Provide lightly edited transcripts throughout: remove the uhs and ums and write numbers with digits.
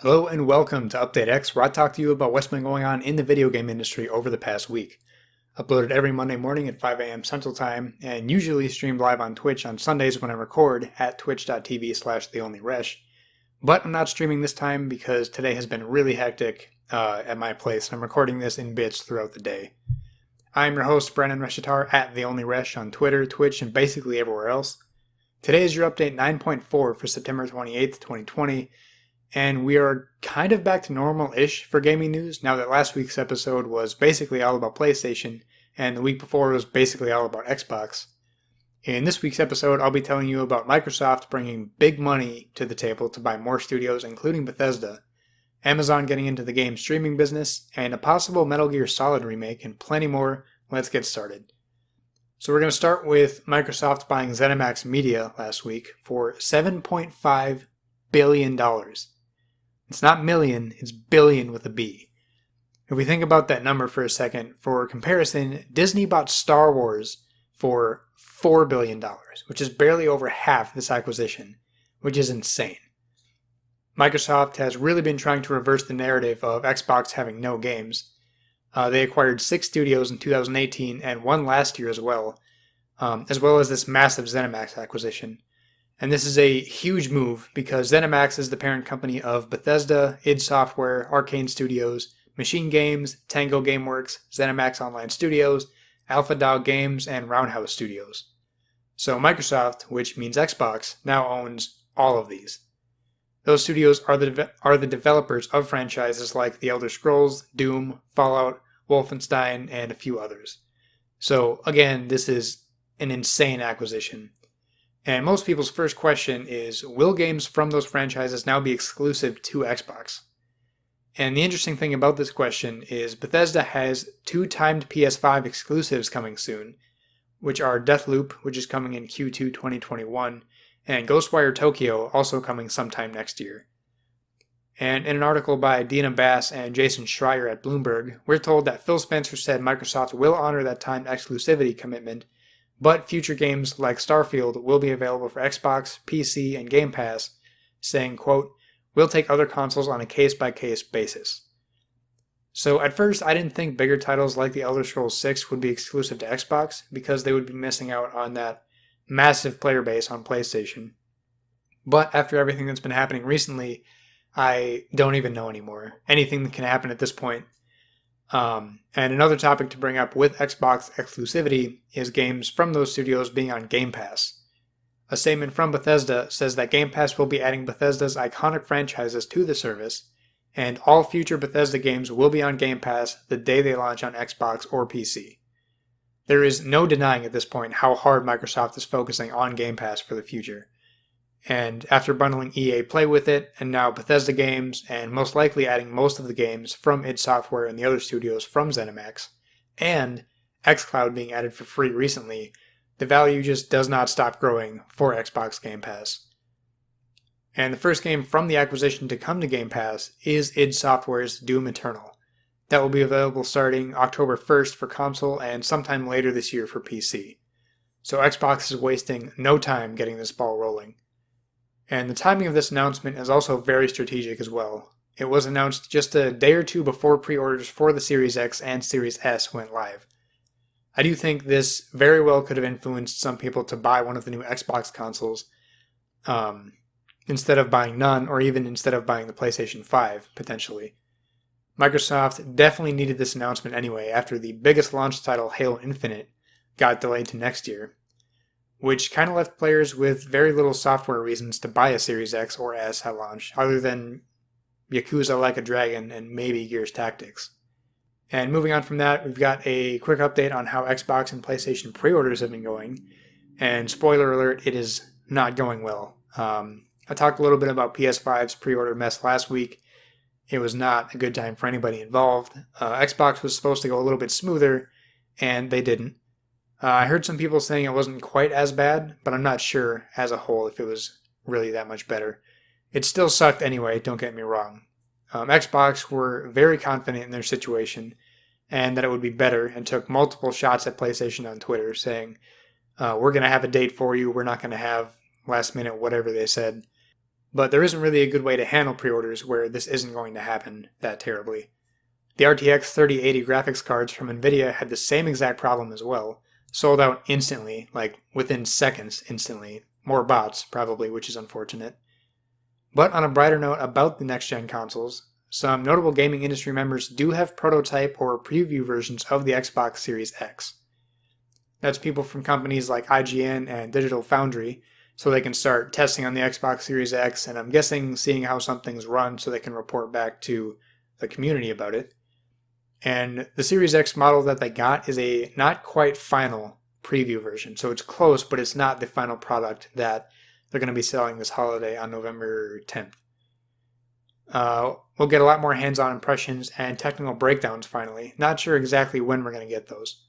Hello and welcome to UpdateX, where I talk to you about what's been going on in the video game industry over the past week. Uploaded every Monday morning at 5 a.m. Central Time, and usually streamed live on Twitch on Sundays when I record at twitch.tv/theonlyresh. But I'm not streaming this time because today has been really hectic at my place. I'm recording this in bits throughout the day. I'm your host, Brandon Reshitar, at theonlyresh on Twitter, Twitch, and basically everywhere else. Today is your update 9.4 for September 28th, 2020. And we are kind of back to normal-ish for gaming news now that last week's episode was basically all about PlayStation and the week before was basically all about Xbox. In this week's episode, I'll be telling you about Microsoft bringing big money to the table to buy more studios, including Bethesda, Amazon getting into the game streaming business, and a possible Metal Gear Solid remake, and plenty more. Let's get started. So we're going to start with Microsoft buying ZeniMax Media last week for $7.5 billion. It's not million, it's billion with a B. If we think about that number for a second, for comparison, Disney bought Star Wars for $4 billion, which is barely over half this acquisition, which is insane. Microsoft has really been trying to reverse the narrative of Xbox having no games. They acquired 6 studios in 2018 and one last year as well as this massive ZeniMax acquisition. And this is a huge move because ZeniMax is the parent company of Bethesda, id Software, Arcane Studios, Machine Games, Tango Gameworks, ZeniMax Online Studios, Alpha Dog Games, and Roundhouse Studios. So Microsoft, which means Xbox, now owns all of these. Those studios are the developers of franchises like The Elder Scrolls, Doom, Fallout, Wolfenstein, and a few others. So again, this is an insane acquisition. And most people's first question is, will games from those franchises now be exclusive to Xbox? And the interesting thing about this question is Bethesda has 2 timed PS5 exclusives coming soon, which are Deathloop, which is coming in Q2 2021, and Ghostwire Tokyo, also coming sometime next year. And in an article by Dina Bass and Jason Schreier at Bloomberg, we're told that Phil Spencer said Microsoft will honor that timed exclusivity commitment, but future games like Starfield will be available for Xbox, PC, and Game Pass, saying, quote, "We'll take other consoles on a case-by-case basis." So at first, I didn't think bigger titles like The Elder Scrolls 6 would be exclusive to Xbox because they would be missing out on that massive player base on PlayStation. But after everything that's been happening recently, I don't even know anymore. Anything can happen at this point. And another topic to bring up with Xbox exclusivity is games from those studios being on Game Pass. A statement from Bethesda says that Game Pass will be adding Bethesda's iconic franchises to the service, and all future Bethesda games will be on Game Pass the day they launch on Xbox or PC. There is no denying at this point how hard Microsoft is focusing on Game Pass for the future. And after bundling EA Play with it, and now Bethesda games, and most likely adding most of the games from id Software and the other studios from ZeniMax, and xCloud being added for free recently, the value just does not stop growing for Xbox Game Pass. And the first game from the acquisition to come to Game Pass is id Software's Doom Eternal. That will be available starting October 1st for console and sometime later this year for PC. So Xbox is wasting no time getting this ball rolling. And the timing of this announcement is also very strategic as well. It was announced just a day or two before pre-orders for the Series X and Series S went live. I do think this very well could have influenced some people to buy one of the new Xbox consoles instead of buying none, or even instead of buying the PlayStation 5, potentially. Microsoft definitely needed this announcement anyway after the biggest launch title, Halo Infinite, got delayed to next year, which kind of left players with very little software reasons to buy a Series X or S at launch, other than Yakuza Like a Dragon and maybe Gears Tactics. And moving on from that, we've got a quick update on how Xbox and PlayStation pre-orders have been going. And spoiler alert, it is not going well. I talked a little bit about PS5's pre-order mess last week. It was not a good time for anybody involved. Xbox was supposed to go a little bit smoother, and they didn't. I heard some people saying it wasn't quite as bad, but I'm not sure as a whole if it was really that much better. It still sucked anyway, don't get me wrong. Xbox were very confident in their situation and that it would be better, and took multiple shots at PlayStation on Twitter saying, we're going to have a date for you, we're not going to have last minute whatever they said. but there isn't really a good way to handle pre-orders where this isn't going to happen that terribly. The RTX 3080 graphics cards from Nvidia had the same exact problem as well, sold out instantly, like within seconds instantly. More bots, probably, which is unfortunate. But on a brighter note about the next-gen consoles, some notable gaming industry members do have prototype or preview versions of the Xbox Series X. That's people from companies like IGN and Digital Foundry, so they can start testing on the Xbox Series X, and I'm guessing seeing how some things run so they can report back to the community about it. And the Series X model that they got is a not quite final preview version, so it's close, but it's not the final product that they're going to be selling this holiday on November 10th. We'll get a lot more hands-on impressions and technical breakdowns finally. Not sure exactly when we're going to get those.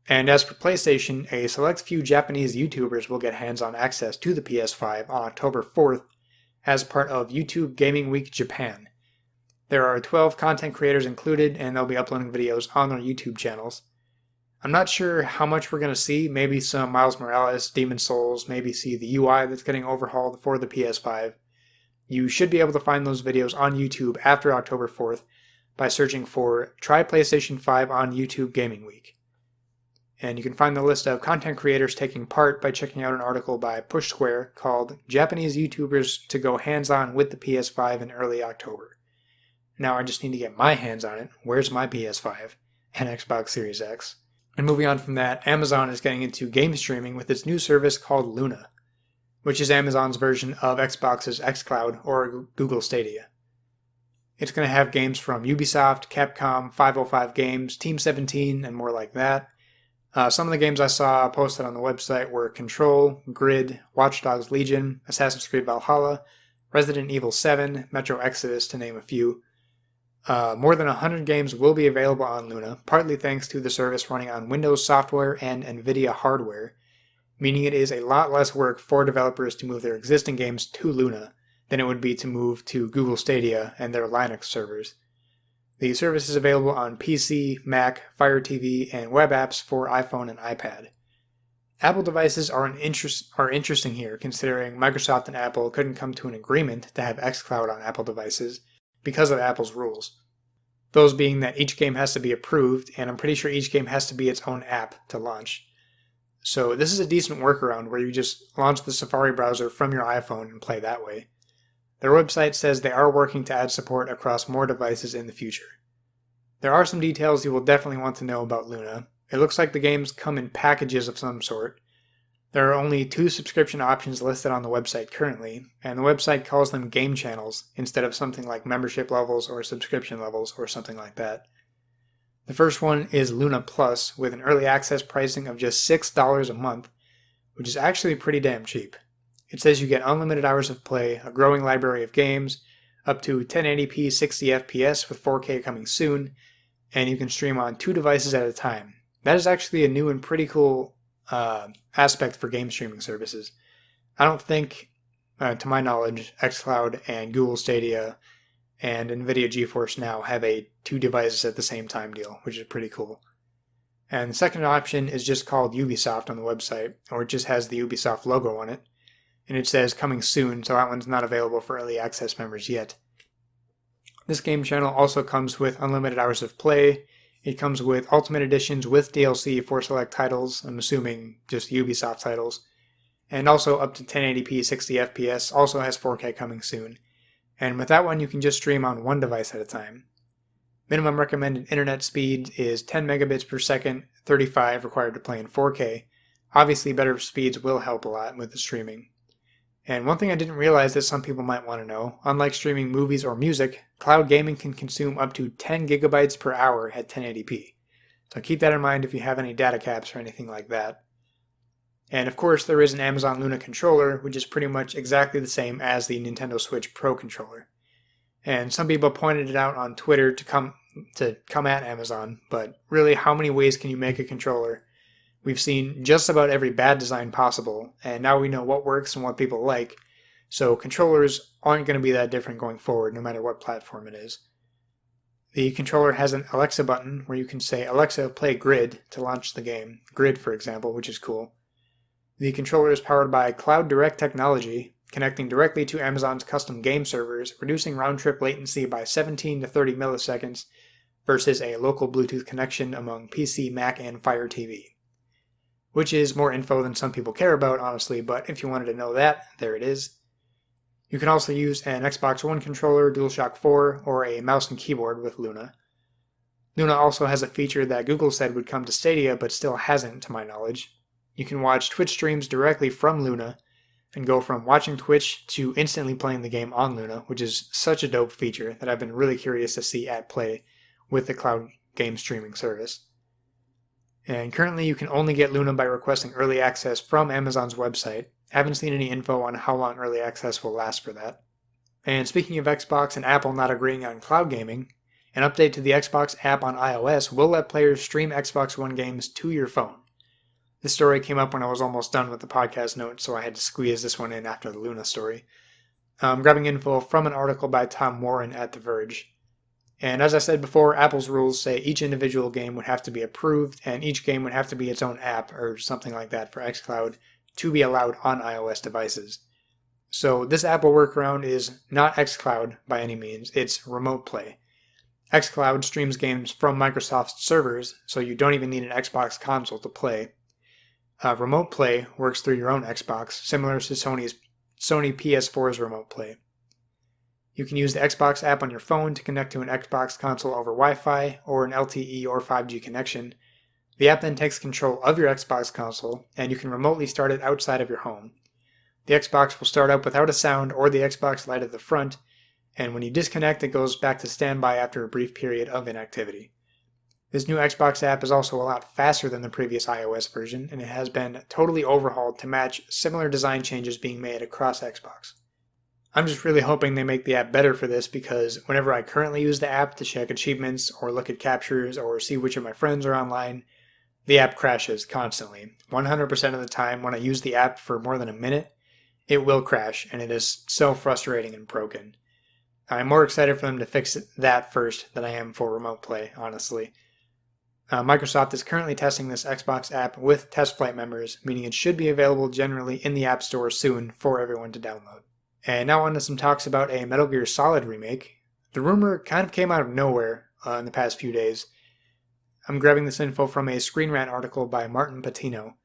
And as for PlayStation, a select few Japanese YouTubers will get hands-on access to the PS5 on October 4th as part of YouTube Gaming Week Japan. There are 12 content creators included, and they'll be uploading videos on their YouTube channels. I'm not sure how much we're going to see. Maybe some Miles Morales, Demon's Souls, maybe see the UI that's getting overhauled for the PS5. You should be able to find those videos on YouTube after October 4th by searching for Try PlayStation 5 on YouTube Gaming Week. And you can find the list of content creators taking part by checking out an article by Push Square called Japanese YouTubers to Go Hands-On with the PS5 in Early October. Now I just need to get my hands on it. Where's my PS5 and Xbox Series X? And moving on from that, Amazon is getting into game streaming with its new service called Luna, which is Amazon's version of Xbox's xCloud or Google Stadia. It's going to have games from Ubisoft, Capcom, 505 Games, Team 17, and more like that. Some of the games I saw posted on the website were Control, Grid, Watch Dogs Legion, Assassin's Creed Valhalla, Resident Evil 7, Metro Exodus, to name a few. More than 100 games will be available on Luna, partly thanks to the service running on Windows software and NVIDIA hardware, meaning it is a lot less work for developers to move their existing games to Luna than it would be to move to Google Stadia and their Linux servers. The service is available on PC, Mac, Fire TV, and web apps for iPhone and iPad. Apple devices are interesting here, considering Microsoft and Apple couldn't come to an agreement to have xCloud on Apple devices because of Apple's rules. Those being that each game has to be approved, and I'm pretty sure each game has to be its own app to launch. So this is a decent workaround where you just launch the Safari browser from your iPhone and play that way. Their website says they are working to add support across more devices in the future. There are some details you will definitely want to know about Luna. It looks like the games come in packages of some sort. There are only 2 subscription options listed on the website currently, and the website calls them game channels instead of something like membership levels or subscription levels or something like that. The first one is Luna Plus with an early access pricing of just $6 a month, which is actually pretty damn cheap. It says you get unlimited hours of play, a growing library of games, up to 1080p 60 FPS with 4K coming soon, and you can stream on 2 devices at a time. That is actually a new and pretty cool aspect for game streaming services. I don't think, to my knowledge, xCloud and Google Stadia and NVIDIA GeForce Now have a 2 devices at the same time deal, which is pretty cool. And the second option is just called Ubisoft on the website, or it just has the Ubisoft logo on it. And it says coming soon, so that one's not available for early access members yet. This game channel also comes with unlimited hours of play. It comes with Ultimate Editions with DLC for select titles, I'm assuming just Ubisoft titles, and also up to 1080p 60 FPS, also has 4K coming soon. And with that one you can just stream on 1 device at a time. Minimum recommended internet speed is 10 megabits per second, 35 required to play in 4K. Obviously better speeds will help a lot with the streaming. And one thing I didn't realize that some people might want to know, unlike streaming movies or music, cloud gaming can consume up to 10 gigabytes per hour at 1080p. So keep that in mind if you have any data caps or anything like that. And of course there is an Amazon Luna controller, which is pretty much exactly the same as the Nintendo Switch Pro controller. And some people pointed it out on Twitter to come at Amazon, but really how many ways can you make a controller? We've seen just about every bad design possible, and now we know what works and what people like, so controllers aren't going to be that different going forward, no matter what platform it is. The controller has an Alexa button where you can say, Alexa, play Grid, to launch the game. Grid, for example, which is cool. The controller is powered by Cloud Direct technology, connecting directly to Amazon's custom game servers, reducing round-trip latency by 17 to 30 milliseconds versus a local Bluetooth connection among PC, Mac, and Fire TV. Which is more info than some people care about, honestly, but if you wanted to know that, there it is. You can also use an Xbox One controller, DualShock 4, or a mouse and keyboard with Luna. Luna also has a feature that Google said would come to Stadia, but still hasn't, to my knowledge. You can watch Twitch streams directly from Luna, and go from watching Twitch to instantly playing the game on Luna, which is such a dope feature that I've been really curious to see at play with the cloud game streaming service. And currently you can only get Luna by requesting early access from Amazon's website. Haven't seen any info on how long early access will last for that. And speaking of Xbox and Apple not agreeing on cloud gaming, an update to the Xbox app on iOS will let players stream Xbox One games to your phone. This story came up when I was almost done with the podcast notes, so I had to squeeze this one in after the Luna story. I'm grabbing info from an article by Tom Warren at The Verge. And as I said before, Apple's rules say each individual game would have to be approved, and each game would have to be its own app, or something like that, for xCloud to be allowed on iOS devices. So this Apple workaround is not xCloud by any means, it's Remote Play. xCloud streams games from Microsoft's servers, so you don't even need an Xbox console to play. Remote Play works through your own Xbox, similar to Sony PS4's Remote Play. You can use the Xbox app on your phone to connect to an Xbox console over Wi-Fi or an LTE or 5G connection. The app then takes control of your Xbox console, and you can remotely start it outside of your home. The Xbox will start up without a sound or the Xbox light at the front, and when you disconnect, it goes back to standby after a brief period of inactivity. This new Xbox app is also a lot faster than the previous iOS version, and it has been totally overhauled to match similar design changes being made across Xbox. I'm just really hoping they make the app better for this, because whenever I currently use the app to check achievements or look at captures or see which of my friends are online, the app crashes constantly. 100% of the time when I use the app for more than a minute, it will crash, and it is so frustrating and broken. I'm more excited for them to fix that first than I am for Remote Play, honestly. Microsoft is currently testing this Xbox app with test flight members, meaning it should be available generally in the App Store soon for everyone to download. And now on to some talks about a Metal Gear Solid remake. The rumor kind of came out of nowhere in the past few days. I'm grabbing this info from a Screen Rant article by Martin Patino.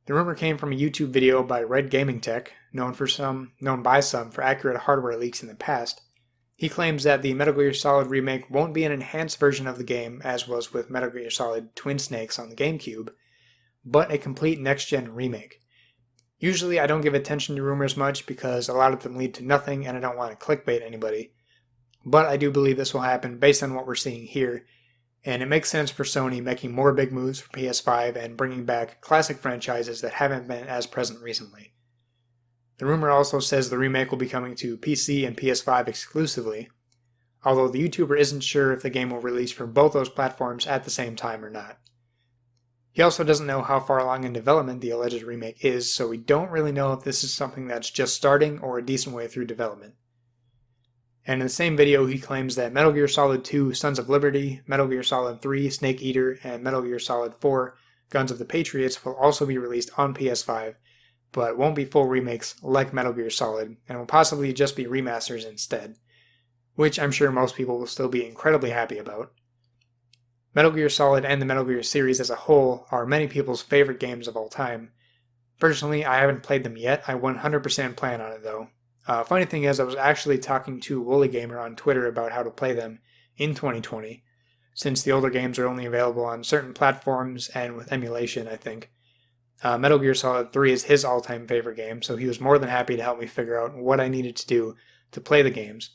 The rumor came from a YouTube video by Red Gaming Tech, known by some for accurate hardware leaks in the past. He claims that the Metal Gear Solid remake won't be an enhanced version of the game, as was with Metal Gear Solid Twin Snakes on the GameCube, but a complete next-gen remake. Usually I don't give attention to rumors much because a lot of them lead to nothing and I don't want to clickbait anybody. But I do believe this will happen based on what we're seeing here, and it makes sense for Sony making more big moves for PS5 and bringing back classic franchises that haven't been as present recently. The rumor also says the remake will be coming to PC and PS5 exclusively, although the YouTuber isn't sure if the game will release for both those platforms at the same time or not. He also doesn't know how far along in development the alleged remake is, so we don't really know if this is something that's just starting or a decent way through development. And in the same video, he claims that Metal Gear Solid 2 Sons of Liberty, Metal Gear Solid 3 Snake Eater, and Metal Gear Solid 4 Guns of the Patriots will also be released on PS5, but won't be full remakes like Metal Gear Solid, and will possibly just be remasters instead, which I'm sure most people will still be incredibly happy about. Metal Gear Solid and the Metal Gear series as a whole are many people's favorite games of all time. Personally, I haven't played them yet. I 100% plan on it though. Funny thing is, I was actually talking to Woolly Gamer on Twitter about how to play them in 2020, since the older games are only available on certain platforms and with emulation, I think. Metal Gear Solid 3 is his all-time favorite game, so he was more than happy to help me figure out what I needed to do to play the games.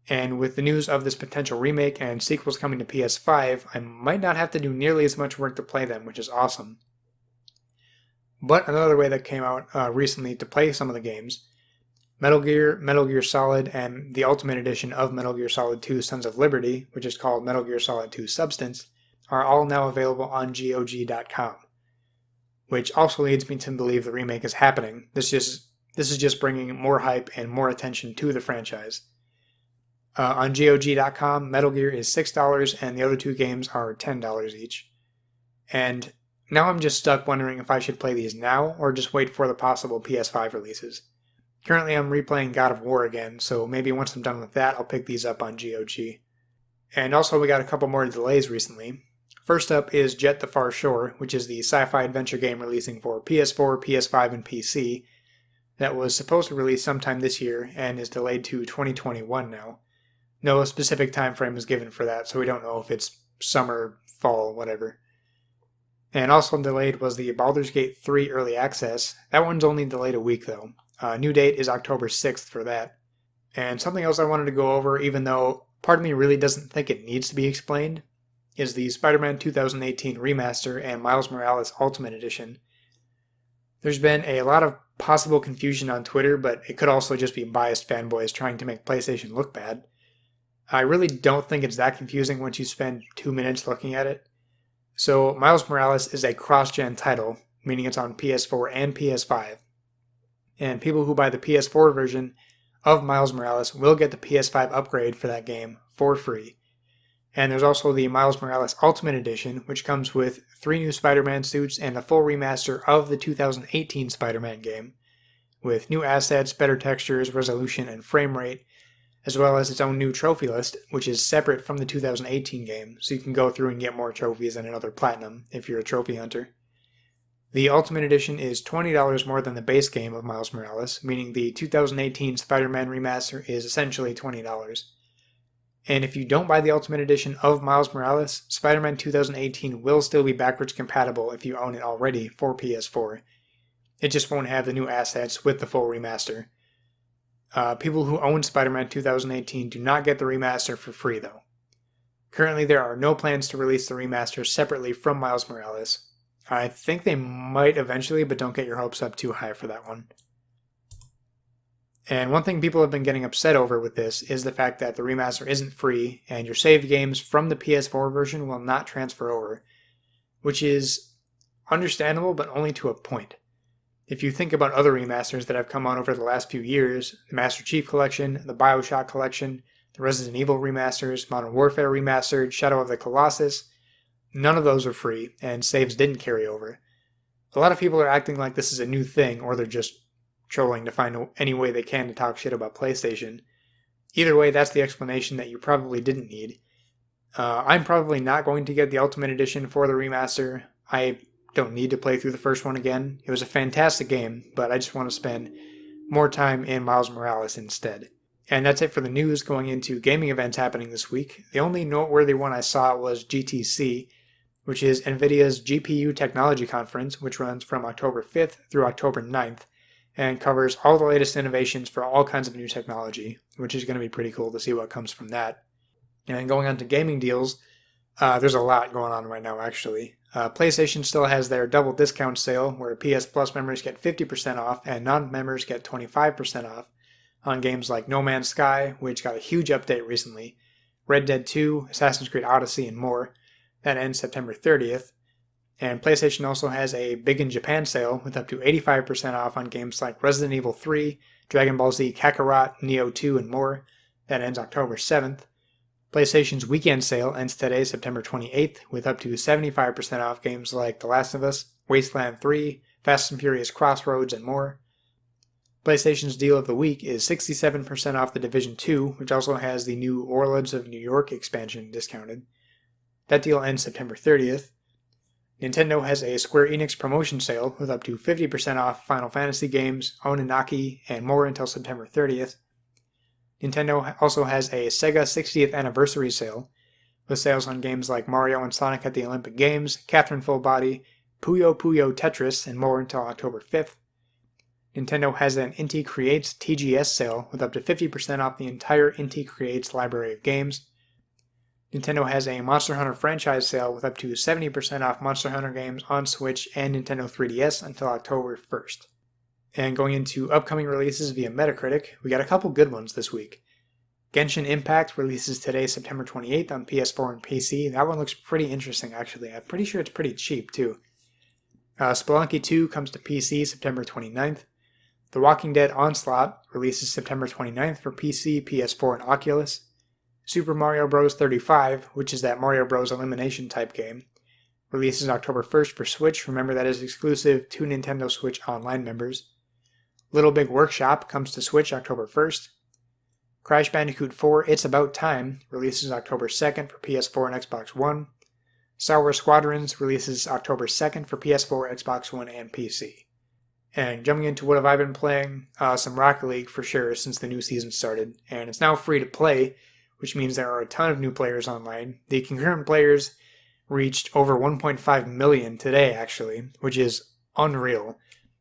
And with the news of this potential remake and sequels coming to PS5, I might not have to do nearly as much work to play them, which is awesome. But another way that came out recently to play some of the games, Metal Gear Solid, and the Ultimate Edition of Metal Gear Solid 2 Sons of Liberty, which is called Metal Gear Solid 2 Substance, are all now available on GOG.com. Which also leads me to believe the remake is happening. This is just bringing more hype and more attention to the franchise. On GOG.com, Metal Gear is $6 and the other two games are $10 each. And now I'm just stuck wondering if I should play these now or just wait for the possible PS5 releases. Currently I'm replaying God of War again, so maybe once I'm done with that I'll pick these up on GOG. And also we got a couple more delays recently. First up is Jet the Far Shore, which is the sci-fi adventure game releasing for PS4, PS5, and PC that was supposed to release sometime this year and is delayed to 2021 now. No specific time frame is given for that, so we don't know if it's summer, fall, whatever. And also delayed was the Baldur's Gate 3 Early Access. That one's only delayed a week though. New date is October 6th for that. And something else I wanted to go over, even though part of me really doesn't think it needs to be explained, is the Spider-Man 2018 Remaster and Miles Morales Ultimate Edition. There's been a lot of possible confusion on Twitter, but it could also just be biased fanboys trying to make PlayStation look bad. I really don't think it's that confusing once you spend 2 minutes looking at it. So Miles Morales is a cross-gen title, meaning it's on PS4 and PS5. And people who buy the PS4 version of Miles Morales will get the PS5 upgrade for that game for free. And there's also the Miles Morales Ultimate Edition, which comes with 3 new Spider-Man suits and a full remaster of the 2018 Spider-Man game, with new assets, better textures, resolution, and frame rate, as well as its own new trophy list, which is separate from the 2018 game, so you can go through and get more trophies and another platinum if you're a trophy hunter. The Ultimate Edition is $20 more than the base game of Miles Morales, meaning the 2018 Spider-Man Remaster is essentially $20. And if you don't buy the Ultimate Edition of Miles Morales, Spider-Man 2018 will still be backwards compatible if you own it already for PS4. It just won't have the new assets with the full remaster. People who own Spider-Man 2018 do not get the remaster for free though. Currently there are no plans to release the remaster separately from Miles Morales. I think they might eventually, but don't get your hopes up too high for that one. And one thing people have been getting upset over with this is the fact that the remaster isn't free and your saved games from the PS4 version will not transfer over, which is understandable but only to a point. If you think about other remasters that have come on over the last few years, the Master Chief Collection, the BioShock Collection, the Resident Evil remasters, Modern Warfare Remastered, Shadow of the Colossus, none of those are free, and saves didn't carry over. A lot of people are acting like this is a new thing, or they're just trolling to find any way they can to talk shit about PlayStation. Either way, that's the explanation that you probably didn't need. I'm probably not going to get the Ultimate Edition for the remaster. I don't need to play through the first one again. It was a fantastic game, but I just want to spend more time in Miles Morales instead. And that's it for the news going into gaming events happening this week. The only noteworthy one I saw was GTC, which is NVIDIA's GPU Technology Conference, which runs from October 5th through October 9th, and covers all the latest innovations for all kinds of new technology, which is going to be pretty cool to see what comes from that. And going on to gaming deals, there's a lot going on right now actually. PlayStation still has their double discount sale where PS Plus members get 50% off and non-members get 25% off on games like No Man's Sky, which got a huge update recently, Red Dead 2, Assassin's Creed Odyssey, and more. That ends September 30th. And PlayStation also has a Big in Japan sale with up to 85% off on games like Resident Evil 3, Dragon Ball Z Kakarot, Neo 2, and more. That ends October 7th. PlayStation's weekend sale ends today, September 28th, with up to 75% off games like The Last of Us, Wasteland 3, Fast and Furious Crossroads, and more. PlayStation's deal of the week is 67% off The Division 2, which also has the new Warlords of New York expansion discounted. That deal ends September 30th. Nintendo has a Square Enix promotion sale with up to 50% off Final Fantasy games, Oninaki, and more until September 30th. Nintendo also has a Sega 60th Anniversary sale, with sales on games like Mario and Sonic at the Olympic Games, Catherine Full Body, Puyo Puyo Tetris, and more until October 5th. Nintendo has an Inti Creates TGS sale with up to 50% off the entire Inti Creates library of games. Nintendo has a Monster Hunter franchise sale with up to 70% off Monster Hunter games on Switch and Nintendo 3DS until October 1st. And going into upcoming releases via Metacritic, we got a couple good ones this week. Genshin Impact releases today, September 28th on PS4 and PC. That one looks pretty interesting actually. I'm pretty sure it's pretty cheap too. Spelunky 2 comes to PC September 29th. The Walking Dead Onslaught releases September 29th for PC, PS4, and Oculus. Super Mario Bros. 35, which is that Mario Bros. Elimination type game, releases October 1st for Switch. Remember, that is exclusive to Nintendo Switch Online members. Little Big Workshop comes to Switch October 1st. Crash Bandicoot 4 It's About Time releases October 2nd for PS4 and Xbox One. Star Wars Squadrons releases October 2nd for PS4, Xbox One, and PC. And jumping into what have I been playing, some Rocket League for sure since the new season started, and it's now free to play, which means there are a ton of new players online. The concurrent players reached over 1.5 million today actually, which is unreal,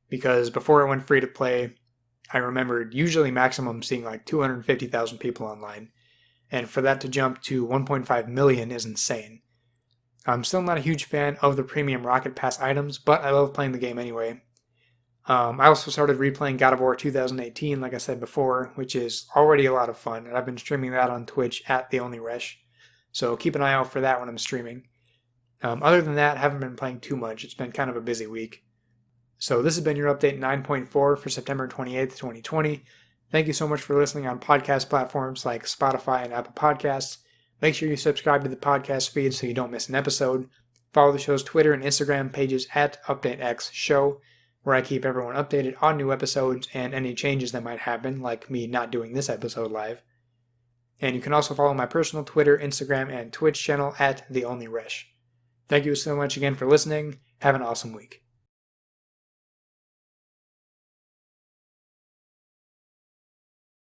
because before it went free to play, I remembered usually maximum seeing like 250,000 people online, and for that to jump to 1.5 million is insane. I'm still not a huge fan of the premium Rocket Pass items, but I love playing the game anyway. I also started replaying God of War 2018, like I said before, which is already a lot of fun, and I've been streaming that on Twitch at TheOnlyResh, so keep an eye out for that when I'm streaming. Other than that, I haven't been playing too much. It's been kind of a busy week. So this has been your update 9.4 for September 28th, 2020. Thank you so much for listening on podcast platforms like Spotify and Apple Podcasts. Make sure you subscribe to the podcast feed so you don't miss an episode. Follow the show's Twitter and Instagram pages at UpdateX Show, where I keep everyone updated on new episodes and any changes that might happen, like me not doing this episode live. And you can also follow my personal Twitter, Instagram, and Twitch channel at TheOnlyResh. Thank you so much again for listening. Have an awesome week.